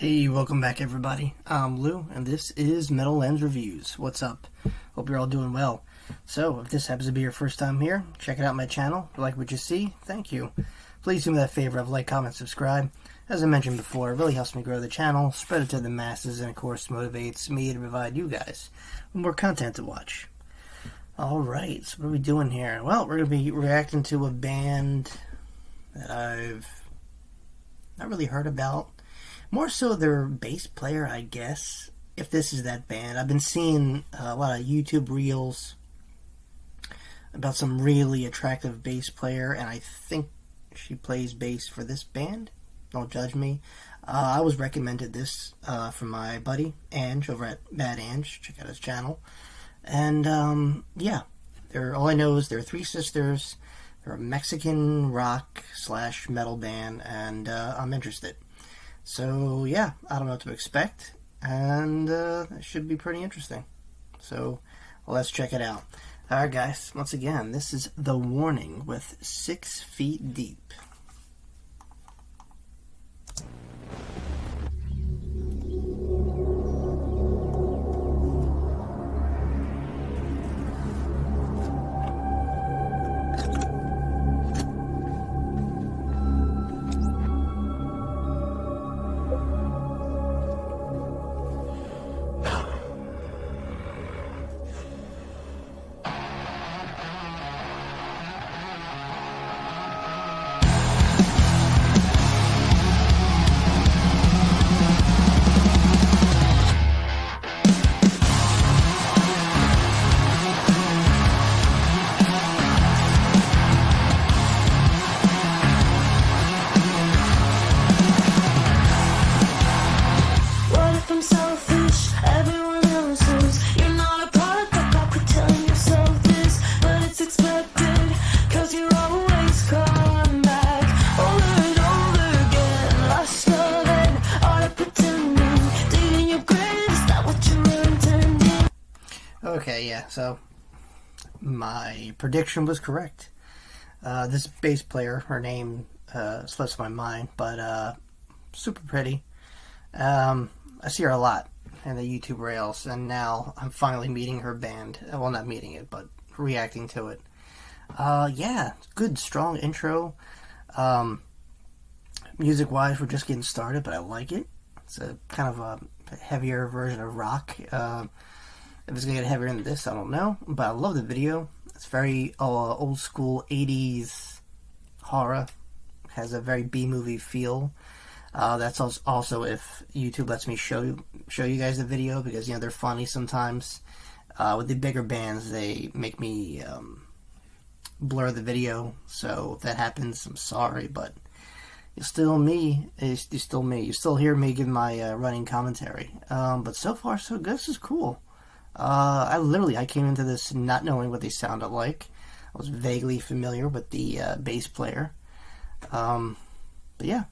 Hey, welcome back everybody. I'm Lou, and this is Metal Lens Reviews. What's up? Hope you're all doing well. So, if this happens to be your first time here, check out my channel. If you like what you see, thank you. Please do me that favor of like, comment, subscribe. As I mentioned before, it really helps me grow the channel, spread it to the masses, and of course motivates me to provide you guys with more content to watch. Alright, so what are we doing here? Well, we're going to be reacting to a band that I've not really heard about. More so their bass player, I guess, if this is that band. I've been seeing a lot of YouTube reels about some really attractive bass player, and I think she plays bass for this band. Don't judge me. I was recommended this from my buddy, Ange, over at Bad Ange. Check out his channel. And, yeah, all I know is they're three sisters. They're a Mexican rock / metal band, and I'm interested. So, yeah, I don't know what to expect, and it should be pretty interesting. So, let's check it out. Alright, guys, once again, this is The Warning with 6 Feet Deep. Okay, yeah, so my prediction was correct. This bass player, her name slips my mind, but super pretty. I see her a lot in the YouTube rails, and now I'm finally meeting her band. Well, not meeting it, but reacting to it. Yeah, good, strong intro. Music-wise, we're just getting started, but I like it. It's a kind of a heavier version of rock. If it's going to get heavier than this, I don't know. But I love the video. It's very old school 80s horror. Has a very B-movie feel. That's also if YouTube lets me show you guys the video, because you know they're funny sometimes. With the bigger bands, they make me blur the video. So if that happens, I'm sorry, but you're still me. You're still me. You still hear me give my running commentary. But so far, so good. This is cool. I came into this not knowing what they sounded like. I was vaguely familiar with the bass player. But yeah,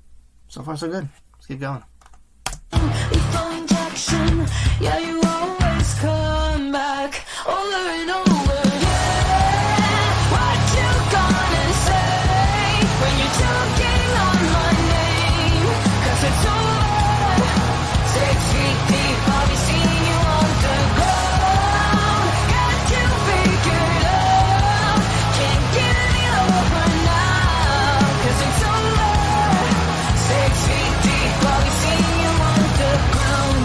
so far so good. Let's keep going. Yeah, you always come back over and over. Yeah, what you gonna say when you're talking on my name? 'Cause it's over. 6 feet deep, I'll be seeing you on the ground. Got you figured out. Can't give me over now. 'Cause it's over. 6 feet deep, I'll be seeing you on the ground.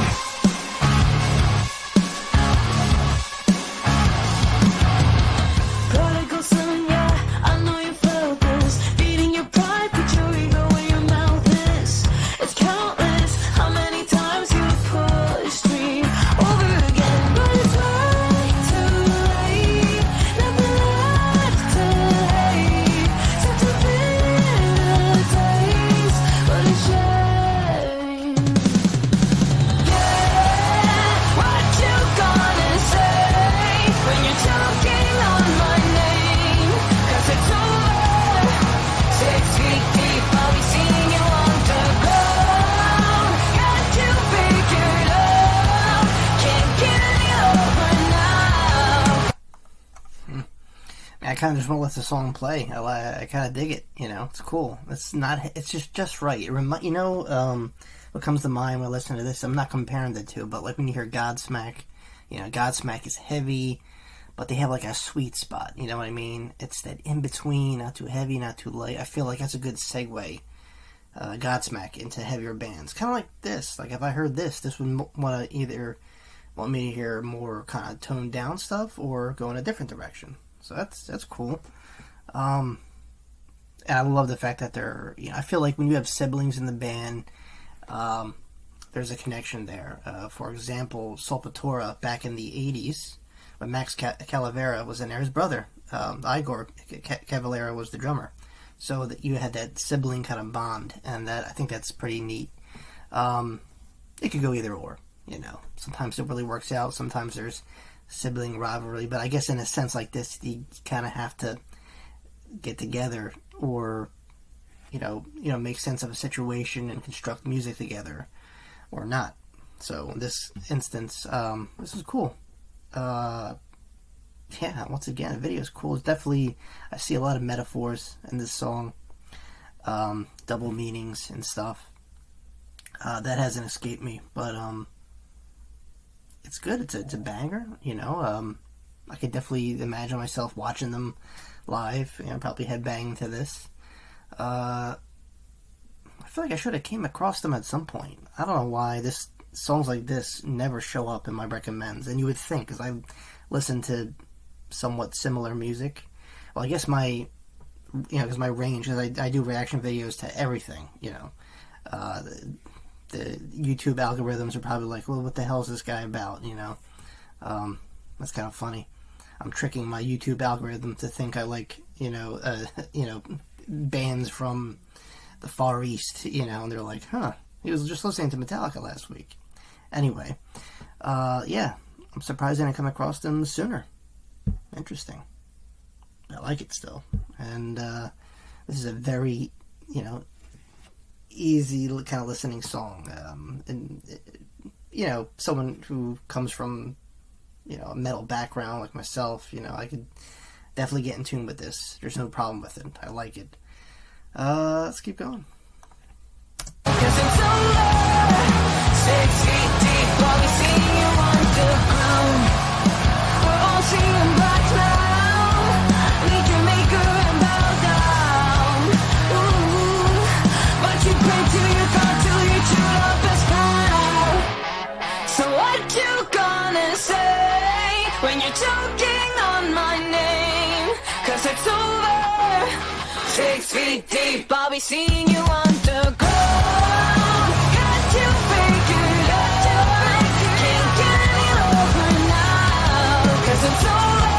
Prodigal son, yeah, I know you felt this. Beating your pride, put your ego where your mouth is. It's countless how many times you pushed me over again, but it's way too late. Nothing left to hate. Such a bitter taste, but a shame. Yeah, what you gonna say when you're talking on my name? 'Cause it's over. 6 feet deep, I'll be seeing you on the ground. Got you figured out. Can't get me over now. I kind of just want to let the song play. I kind of dig it. You know, it's cool. It's just right. what comes to mind when I listen to this, I'm not comparing the two, but like when you hear Godsmack, you know, Godsmack is heavy, but they have like a sweet spot, you know what I mean? It's that in-between, not too heavy, not too light. I feel like that's a good segue, Godsmack, into heavier bands. Kind of like this. Like if I heard this would want to either want me to hear more kind of toned down stuff or go in a different direction. So that's cool. And I love the fact that they're, you know, I feel like when you have siblings in the band, there's a connection there. For example, Solpatora back in the 80s, when Max Cavalera was in there, his brother, Igor Cavalera, was the drummer. So that you had that sibling kind of bond, and that I think that's pretty neat. It could go either or, you know. Sometimes it really works out, sometimes there's sibling rivalry, but I guess in a sense like this, you kind of have to get together or, you know, make sense of a situation and construct music together, or not. So in this instance, this is cool. Yeah, once again, the video is cool. It's definitely, I see a lot of metaphors in this song, double meanings and stuff. That hasn't escaped me, but it's good. It's a banger, you know. I could definitely imagine myself watching them live, you know, probably headbang to this. I feel like I should have came across them at some point. I don't know why songs like this never show up in my recommends, and you would think, because I listen to somewhat similar music. Well, I guess because my range, because I do reaction videos to everything, you know. The YouTube algorithms are probably like, well, what the hell is this guy about, you know? That's kind of funny. I'm tricking my YouTube algorithm to think I like, you know, bands from the Far East, you know, and they're like, huh, he was just listening to Metallica last week. Anyway, yeah, I'm surprised I didn't come across them sooner. Interesting. I like it still. And this is a very, you know, easy kind of listening song. And, you know, someone who comes from, you know, a metal background like myself, you know, I could definitely get in tune with this. There's no problem with it. I like it. Let's keep going. 'Cause it's over, 6 feet deep, while we see you underground. We're all seeing black now. Need your maker and bow down. Ooh, but you pray to your God till you chewed up his crown. So what you gonna say when you're choking on my name? 'Cause it's over, 6 feet deep, I'll be seeing you underground. Got you figured out, can't get any over now. 'Cause it's over,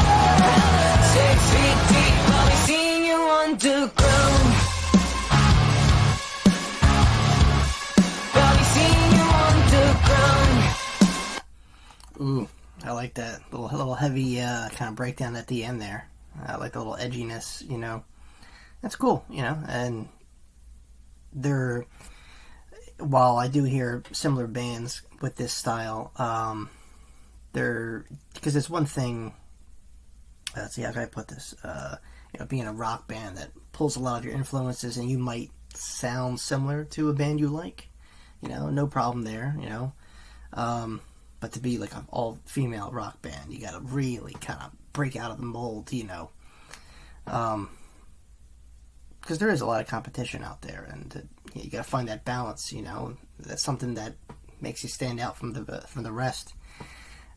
6 feet deep, I'll be seeing you underground. I'll be seeing you underground. Ooh, I like that little heavy kind of breakdown at the end there. I like the little edginess, you know. That's cool, you know. And while I do hear similar bands with this style, because it's one thing. Let's see, how can I put this? You know, being a rock band that pulls a lot of your influences, and you might sound similar to a band you like. You know, no problem there. You know, but to be like an all-female rock band, you got to really kind of break out of the mold. You know, because there is a lot of competition out there, and you got to find that balance. You know, that's something that makes you stand out from the rest.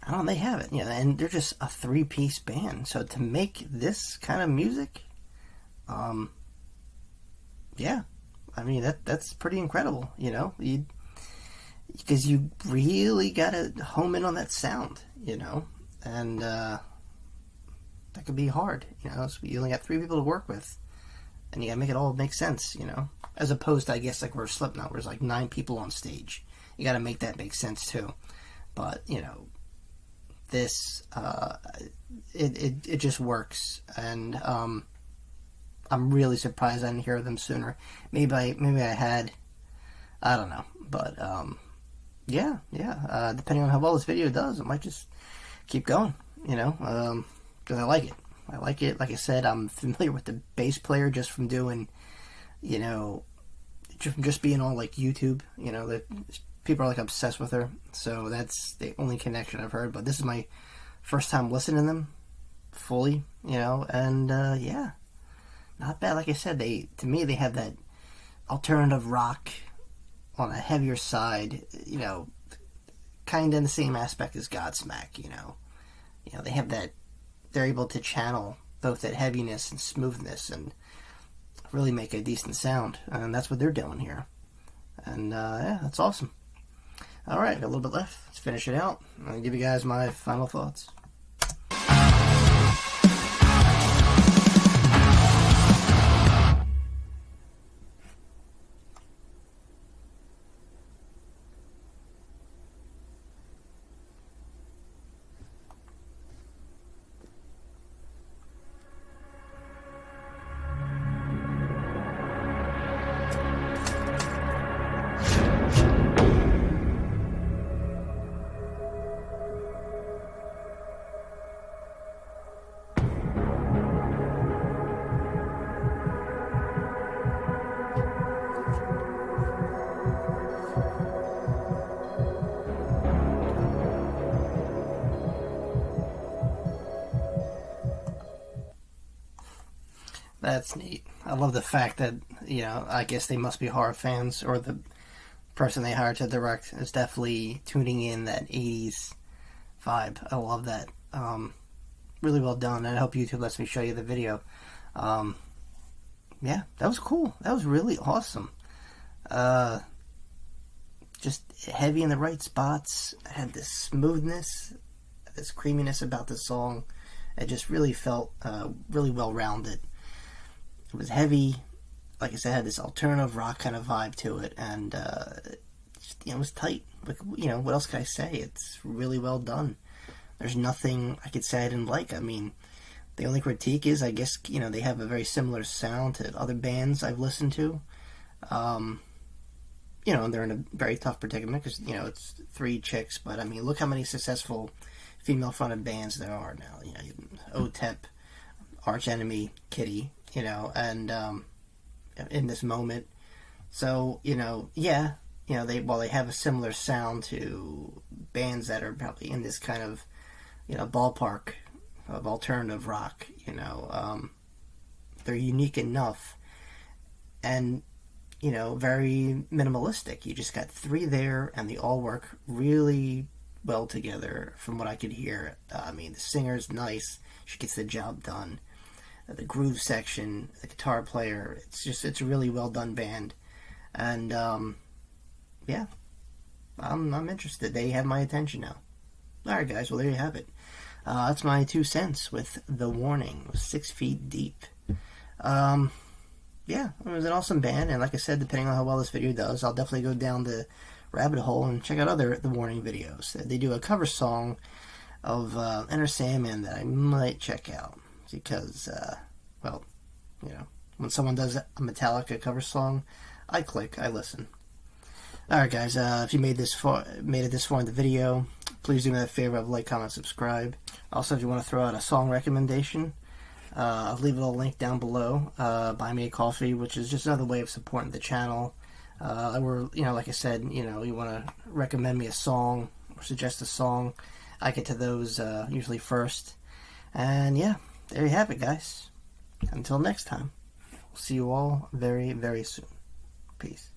I don't know, they have it, you know, and they're just a 3-piece band. So to make this kind of music, yeah, I mean that's pretty incredible, you know, because you really gotta home in on that sound, you know, and that could be hard, you know. So you only got 3 people to work with, and you gotta make it all make sense, you know, as opposed to, I guess, like we're Slipknot, where there's like 9 people on stage. You gotta make that make sense too. But you know, this it just works, and I'm really surprised I didn't hear them sooner. Maybe I had, I don't know, but yeah, depending on how well this video does, it might just keep going, you know, because I like it. Like I said, I'm familiar with the bass player just from doing, you know, just being on like YouTube, you know, that people are like obsessed with her. So that's the only connection I've heard. But this is my first time listening to them fully, you know, and yeah, not bad. Like I said, to me they have that alternative rock on a heavier side, you know, kind of in the same aspect as Godsmack, you know. They have that, they're able to channel both that heaviness and smoothness and really make a decent sound, and that's what they're doing here. And yeah, that's awesome. Alright, got a little bit left. Let's finish it out. I'm going to give you guys my final thoughts. That's neat. I love the fact that, you know, I guess they must be horror fans, or the person they hired to direct is definitely tuning in that 80s vibe. I love that. Really well done, and I hope YouTube lets me show you the video. Yeah, that was cool. That was really awesome. Just heavy in the right spots. I had this smoothness, this creaminess about the song. It just really felt really well-rounded. It was heavy, like I said, it had this alternative rock kind of vibe to it, and it was tight. Like, you know, what else can I say? It's really well done. There's nothing I could say I didn't like. I mean, the only critique is, I guess, you know, they have a very similar sound to other bands I've listened to. You know, and they're in a very tough predicament because, you know, it's 3 chicks, but I mean, look how many successful female-fronted bands there are now. You know, OTEP, Arch Enemy, Kitty, you know, and in this moment. So, you know, yeah, you know, while they have a similar sound to bands that are probably in this kind of, you know, ballpark of alternative rock, you know, they're unique enough and, you know, very minimalistic. You just got 3 there, and they all work really well together from what I could hear. I mean, the singer's nice. She gets the job done. The groove section, the guitar player, it's a really well done band. And, yeah, I'm interested. They have my attention now. Alright guys, well there you have it. That's my 2 cents with The Warning, 6 Feet Deep. Yeah, it was an awesome band, and like I said, depending on how well this video does, I'll definitely go down the rabbit hole and check out other The Warning videos. They do a cover song of Enter Sandman that I might check out, because, well, you know, when someone does a Metallica cover song, I click, I listen. Alright guys, if you made it this far in the video, please do me that favor of like, comment, subscribe. Also, if you want to throw out a song recommendation, I'll leave a little link down below. Buy me a coffee, which is just another way of supporting the channel. Or, you know, like I said, you know, you want to recommend me a song or suggest a song, I get to those usually first. And yeah, there you have it, guys. Until next time, we'll see you all very, very soon. Peace.